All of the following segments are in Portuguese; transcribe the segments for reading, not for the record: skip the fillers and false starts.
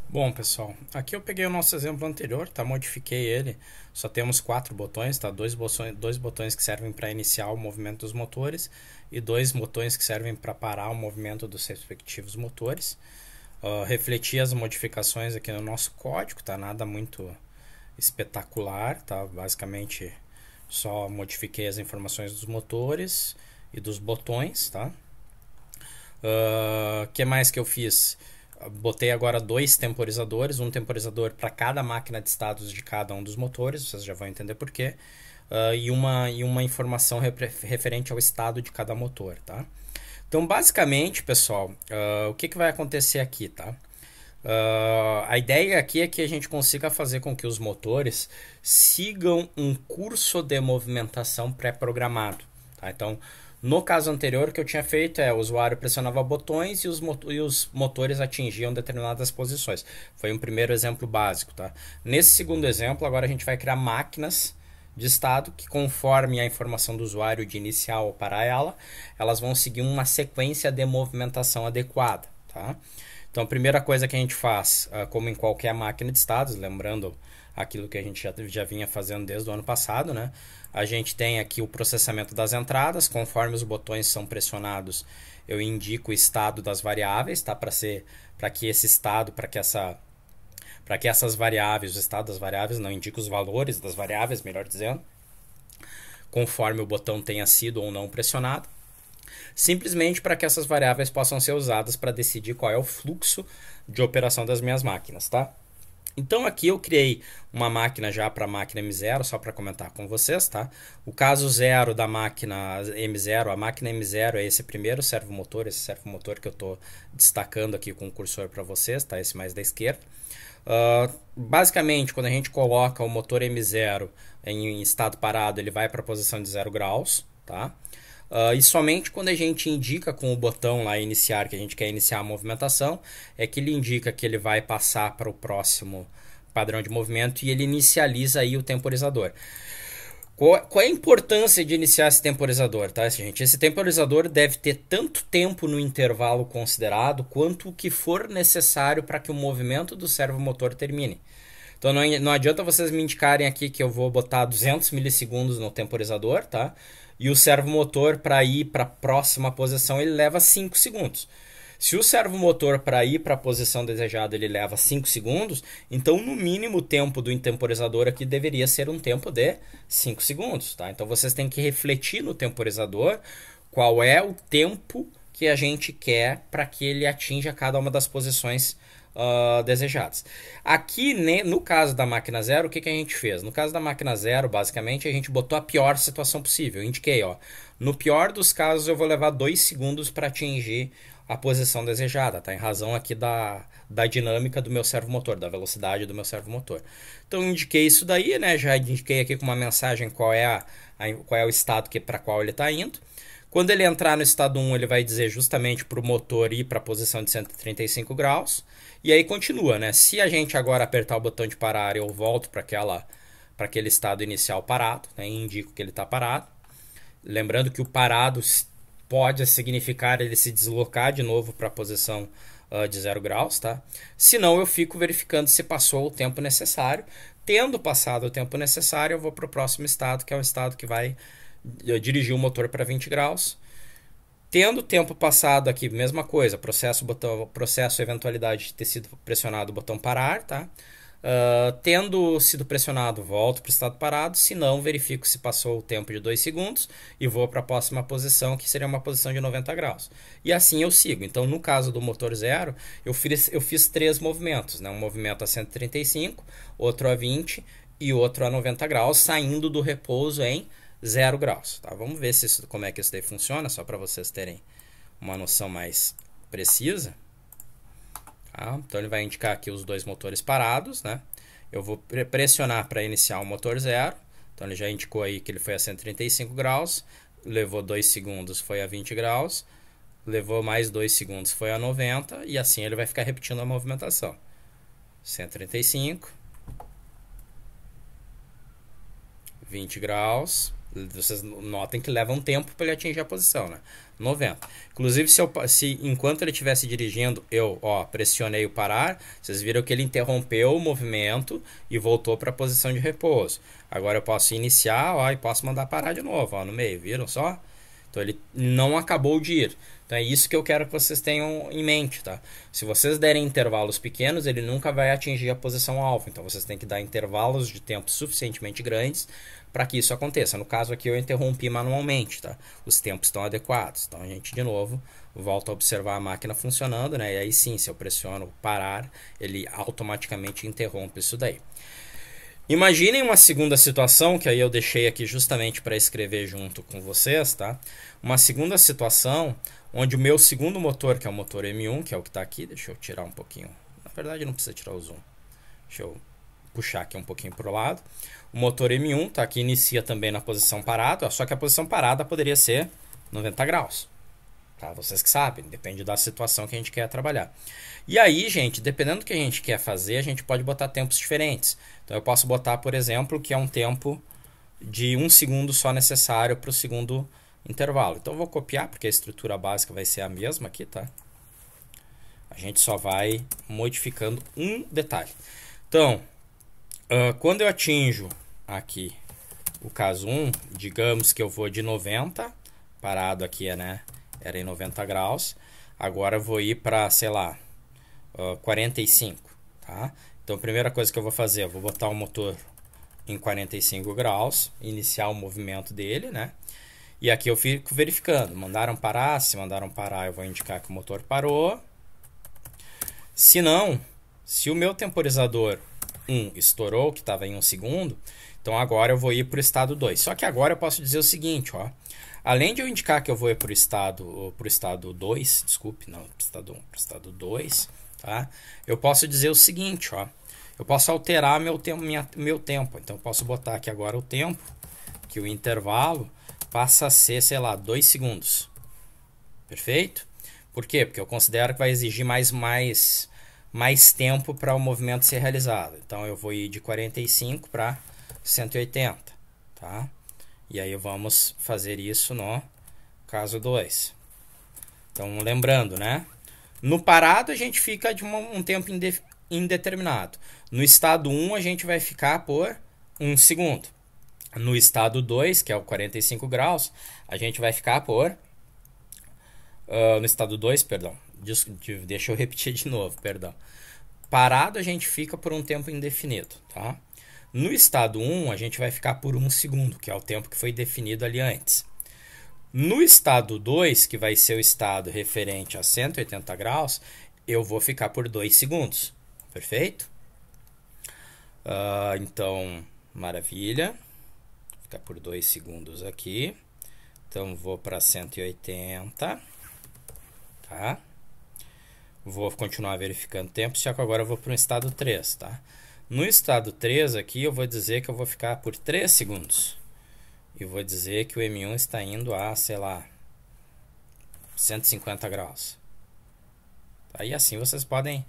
Bom, pessoal, aqui eu peguei o nosso exemplo anterior, tá? Modifiquei ele. Só temos 4 botões, tá? Dois botões que servem para iniciar o movimento dos motores e 2 botões que servem para parar o movimento dos respectivos motores. Refleti as modificações aqui no nosso código, tá? Nada muito espetacular, tá? Basicamente só modifiquei as informações dos motores e dos botões, tá? Que mais que eu fiz? Botei agora 2 temporizadores, um temporizador para cada máquina de estados de cada um dos motores, vocês já vão entender por quê, e uma informação referente ao estado de cada motor, tá? Então, basicamente, pessoal, o que vai acontecer aqui, tá? A ideia aqui é que a gente consiga fazer com que os motores sigam um curso de movimentação pré-programado. Tá? Então, no caso anterior, o que eu tinha feito é o usuário pressionava botões e os motores atingiam determinadas posições. Foi um primeiro exemplo básico. Tá? Nesse segundo exemplo, agora a gente vai criar máquinas de estado que, conforme a informação do usuário de iniciar ou parar ela, elas vão seguir uma sequência de movimentação adequada. Tá? Então, a primeira coisa que a gente faz, como em qualquer máquina de estados, lembrando aquilo que a gente já vinha fazendo desde o ano passado, né? A gente tem aqui o processamento das entradas, conforme os botões são pressionados, eu indico o estado das variáveis, tá? Para que esse estado, para que essas variáveis, o estado das variáveis, não indica os valores das variáveis, melhor dizendo, conforme o botão tenha sido ou não pressionado, simplesmente para que essas variáveis possam ser usadas para decidir qual é o fluxo de operação das minhas máquinas, tá? Então aqui eu criei uma máquina já para a máquina M0, só para comentar com vocês, tá? O caso zero da máquina M0, a máquina M0 é esse primeiro servomotor, esse servomotor que eu estou destacando aqui com o cursor para vocês, tá? Esse mais da esquerda. Basicamente, quando a gente coloca o motor M0 em estado parado, ele vai para a posição de 0 graus, tá? E somente quando a gente indica com o botão lá iniciar, que a gente quer iniciar a movimentação, é que ele indica que ele vai passar para o próximo padrão de movimento e ele inicializa aí o temporizador. Qual é a importância de iniciar esse temporizador, tá, gente? Esse temporizador deve ter tanto tempo no intervalo considerado quanto o que for necessário para que o movimento do servomotor termine. Então não adianta vocês me indicarem aqui que eu vou botar 200 milissegundos no temporizador, tá? E o servomotor para ir para a próxima posição ele leva 5 segundos. Se o servomotor para ir para a posição desejada ele leva 5 segundos, então no mínimo o tempo do temporizador aqui deveria ser um tempo de 5 segundos. Tá? Então vocês têm que refletir no temporizador qual é o tempo que a gente quer para que ele atinja cada uma das posições desejadas. Aqui, né, no caso da máquina zero, o que a gente fez? No caso da máquina zero, basicamente, a gente botou a pior situação possível. Eu indiquei, ó, no pior dos casos, eu vou levar 2 segundos para atingir a posição desejada, tá? Em razão aqui da dinâmica do meu servomotor, da velocidade do meu servomotor. Então, eu indiquei isso daí, né? Já indiquei aqui com uma mensagem qual é o estado para qual ele está indo. Quando ele entrar no estado 1, ele vai dizer justamente para o motor ir para a posição de 135 graus. E aí continua, né? Se a gente agora apertar o botão de parar, eu volto para aquele estado inicial parado, né? E indico que ele está parado. Lembrando que o parado pode significar ele se deslocar de novo para a posição de 0 graus, tá? Se não, eu fico verificando se passou o tempo necessário. Tendo passado o tempo necessário, eu vou para o próximo estado, que é o estado que vai dirigir o motor para 20 graus. Tendo o tempo passado aqui, mesma coisa, processo eventualidade de ter sido pressionado o botão parar, tá? Tendo sido pressionado, volto para o estado parado. Se não, verifico se passou o tempo de 2 segundos e vou para a próxima posição, que seria uma posição de 90 graus. E assim eu sigo. Então, no caso do motor zero, eu fiz 3 movimentos. Né? Um movimento a 135, outro a 20 e outro a 90 graus, saindo do repouso em 0 graus. Tá? Vamos ver como é que isso daí funciona, só para vocês terem uma noção mais precisa. Tá? Então ele vai indicar aqui os 2 motores parados, né? Eu vou pressionar para iniciar o motor zero. Então ele já indicou aí que ele foi a 135 graus, levou 2 segundos, foi a 20 graus, levou mais 2 segundos, foi a 90, e assim ele vai ficar repetindo a movimentação. 135, 20 graus, Vocês notem que leva um tempo para ele atingir a posição, né? 90. Inclusive, se enquanto ele estivesse dirigindo, eu pressionei o parar, vocês viram que ele interrompeu o movimento e voltou para a posição de repouso. Agora eu posso iniciar e posso mandar parar de novo no meio, viram só? Então ele não acabou de ir. Então é isso que eu quero que vocês tenham em mente, tá? Se vocês derem intervalos pequenos, ele nunca vai atingir a posição alvo. Então vocês têm que dar intervalos de tempo suficientemente grandes para que isso aconteça. No caso aqui eu interrompi manualmente, tá? Os tempos estão adequados. Então a gente de novo volta a observar a máquina funcionando, né? E aí sim, se eu pressiono parar, ele automaticamente interrompe isso daí. Imaginem uma segunda situação, que aí eu deixei aqui justamente para escrever junto com vocês, tá? Uma segunda situação onde o meu segundo motor, que é o motor M1, que é o que está aqui, deixa eu tirar um pouquinho. Na verdade não precisa tirar o zoom. Deixa eu puxar aqui um pouquinho para o lado. O motor M1 tá aqui, inicia também na posição parada, só que a posição parada poderia ser 90 graus. Tá? Vocês que sabem, depende da situação que a gente quer trabalhar. E aí, gente, dependendo do que a gente quer fazer, a gente pode botar tempos diferentes. Então eu posso botar, por exemplo, que é um tempo de 1 segundo só necessário para o segundo intervalo. Então eu vou copiar, porque a estrutura básica vai ser a mesma aqui, tá? A gente só vai modificando um detalhe. Então, quando eu atinjo aqui o caso 1, digamos que eu vou de 90, parado aqui, né? Era em 90 graus. Agora eu vou ir para, sei lá, 45, tá? Então a primeira coisa que eu vou fazer, eu vou botar o motor em 45 graus, iniciar o movimento dele, né? E aqui eu fico verificando, mandaram parar, se mandaram parar eu vou indicar que o motor parou. Se não, se o meu temporizador 1 estourou, que estava em 1 segundo, então agora eu vou ir para o estado 2. Só que agora eu posso dizer o seguinte, ó. Além de eu indicar que eu vou ir para o estado 2, desculpe, não, para o estado 1, para o estado 2, tá? Eu posso dizer o seguinte, ó. Eu posso alterar meu tempo. Então eu posso botar aqui agora o tempo, que o intervalo passa a ser, sei lá, 2 segundos. Perfeito? Por quê? Porque eu considero que vai exigir mais tempo para o movimento ser realizado. Então eu vou ir de 45 para 180, tá? E aí vamos fazer isso no caso 2. Então lembrando, né? No parado a gente fica de um tempo indeterminado. No estado 1 a gente vai ficar por 1 segundo. No estado 2, que é o 45 graus, a gente vai ficar por... no estado 2, perdão. Deixa eu repetir de novo, perdão. Parado a gente fica por um tempo indefinido, tá? No estado 1, a gente vai ficar por 1 segundo, que é o tempo que foi definido ali antes. No estado 2, que vai ser o estado referente a 180 graus, eu vou ficar por 2 segundos. Perfeito? Então, maravilha. Vou ficar por 2 segundos aqui. Então, vou para 180. Tá? Vou continuar verificando o tempo, só que agora eu vou para o estado 3, tá? No estado 3 aqui eu vou dizer que eu vou ficar por 3 segundos. E vou dizer que o M1 está indo a, sei lá, 150 graus. Aí assim vocês podem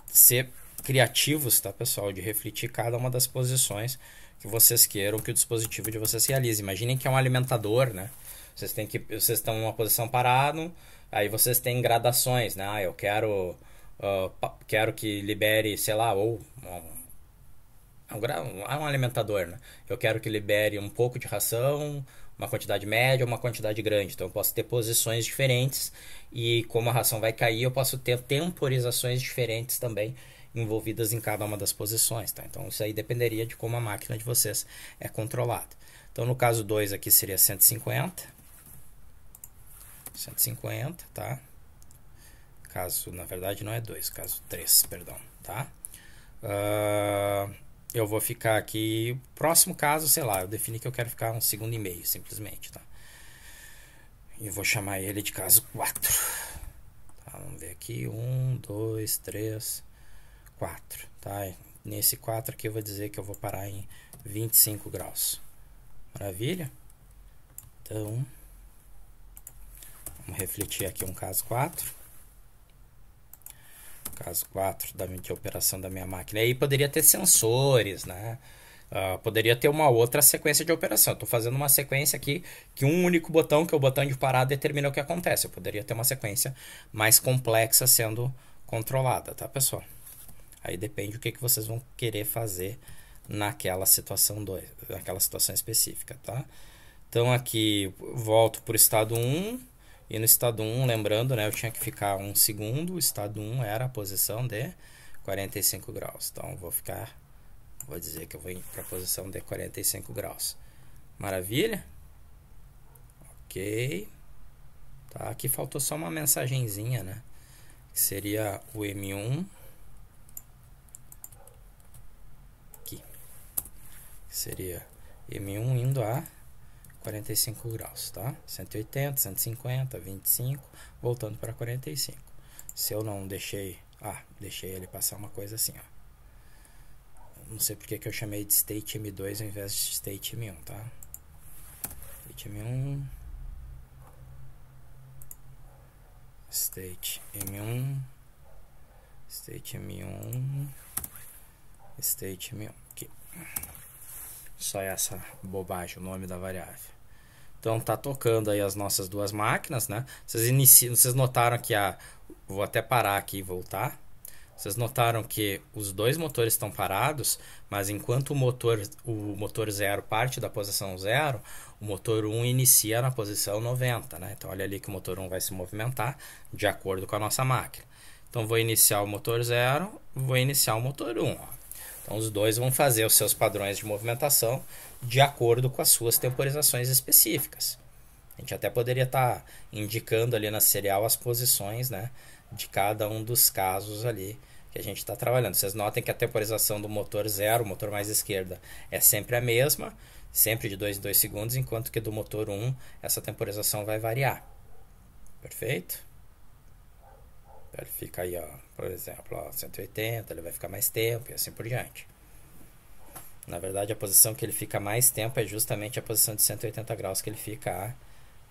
ser criativos, tá, pessoal? De refletir cada uma das posições que vocês queiram que o dispositivo de vocês realize. Imaginem que é um alimentador, né? Vocês estão em uma posição parada, aí vocês têm gradações, né? Eu quero que libere, sei lá, ou um alimentador, né? Eu quero que libere um pouco de ração, uma quantidade média ou uma quantidade grande. Então eu posso ter posições diferentes e como a ração vai cair, eu posso ter temporizações diferentes também envolvidas em cada uma das posições, tá? Então isso aí dependeria de como a máquina de vocês é controlada. Então no caso 2 aqui seria 150, tá? Caso, na verdade não é 2, caso 3, perdão, tá? Eu vou ficar aqui, próximo caso, sei lá, eu defini que eu quero ficar 1,5 segundos, simplesmente, tá? E vou chamar ele de caso 4. Tá, vamos ver aqui, 1, 2, 3, 4, tá? Nesse 4 aqui eu vou dizer que eu vou parar em 25 graus. Maravilha? Então, vamos refletir aqui um caso 4. Caso 4 de operação da minha máquina. Aí poderia ter sensores, né? Poderia ter uma outra sequência de operação. Estou fazendo uma sequência aqui que um único botão, que é o botão de parar, determina o que acontece. Eu poderia ter uma sequência mais complexa sendo controlada, tá, pessoal? Aí depende do que vocês vão querer fazer naquela situação naquela situação específica, tá? Então aqui volto para o estado 1 e no estado 1, lembrando, né, eu tinha que ficar 1 segundo. O estado 1 era a posição de 45 graus. Então vou dizer que eu vou para a posição de 45 graus. Maravilha? Ok. Tá, aqui faltou só uma mensagenzinha, né? Que seria o M1. Aqui. Seria M1 indo a 45 graus, tá? 180, 150, 25, voltando para 45. Se eu não deixei... deixei ele passar uma coisa assim, ó. Não sei porque que eu chamei de State M2 ao invés de State M1, tá? State M1... State M1... State M1... State M1... Aqui. Só essa bobagem, o nome da variável. Então tá tocando aí as nossas duas máquinas, né? Vocês notaram que vou até parar aqui e voltar. Vocês notaram que os dois motores estão parados, mas enquanto o motor 0 parte da posição 0, o motor 1 inicia na posição 90, né? Então olha ali que o motor 1 vai se movimentar de acordo com a nossa máquina. Então vou iniciar o motor 0, vou iniciar o motor 1, ó. Então os dois vão fazer os seus padrões de movimentação de acordo com as suas temporizações específicas. A gente até poderia estar indicando ali na serial as posições, né, de cada um dos casos ali que a gente está trabalhando. Vocês notem que a temporização do motor 0, o motor mais esquerda, é sempre a mesma, sempre de 2 em 2 segundos, enquanto que do motor 1 essa temporização vai variar. Perfeito? Ele fica aí, ó, por exemplo, ó, 180, ele vai ficar mais tempo e assim por diante. Na verdade, a posição que ele fica mais tempo é justamente a posição de 180 graus que ele fica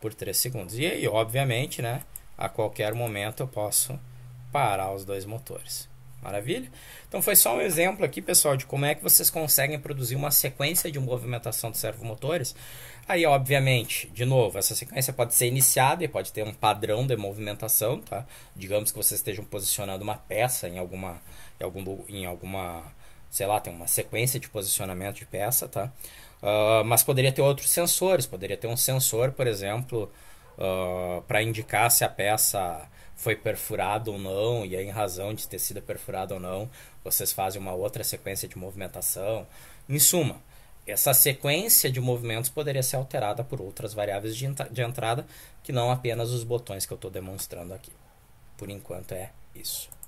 por 3 segundos. E aí, obviamente, né, a qualquer momento eu posso parar os dois motores. Maravilha? Então foi só um exemplo aqui, pessoal, de como é que vocês conseguem produzir uma sequência de movimentação de servomotores. Aí, obviamente, de novo, essa sequência pode ser iniciada e pode ter um padrão de movimentação, tá? Digamos que vocês estejam posicionando uma peça em alguma, sei lá, tem uma sequência de posicionamento de peça, tá? Mas poderia ter outros sensores, poderia ter um sensor, por exemplo, para indicar se a peça foi perfurada ou não, e aí, em razão de ter sido perfurada ou não, vocês fazem uma outra sequência de movimentação. Em suma, essa sequência de movimentos poderia ser alterada por outras variáveis de entrada, que não apenas os botões que eu estou demonstrando aqui. Por enquanto é isso.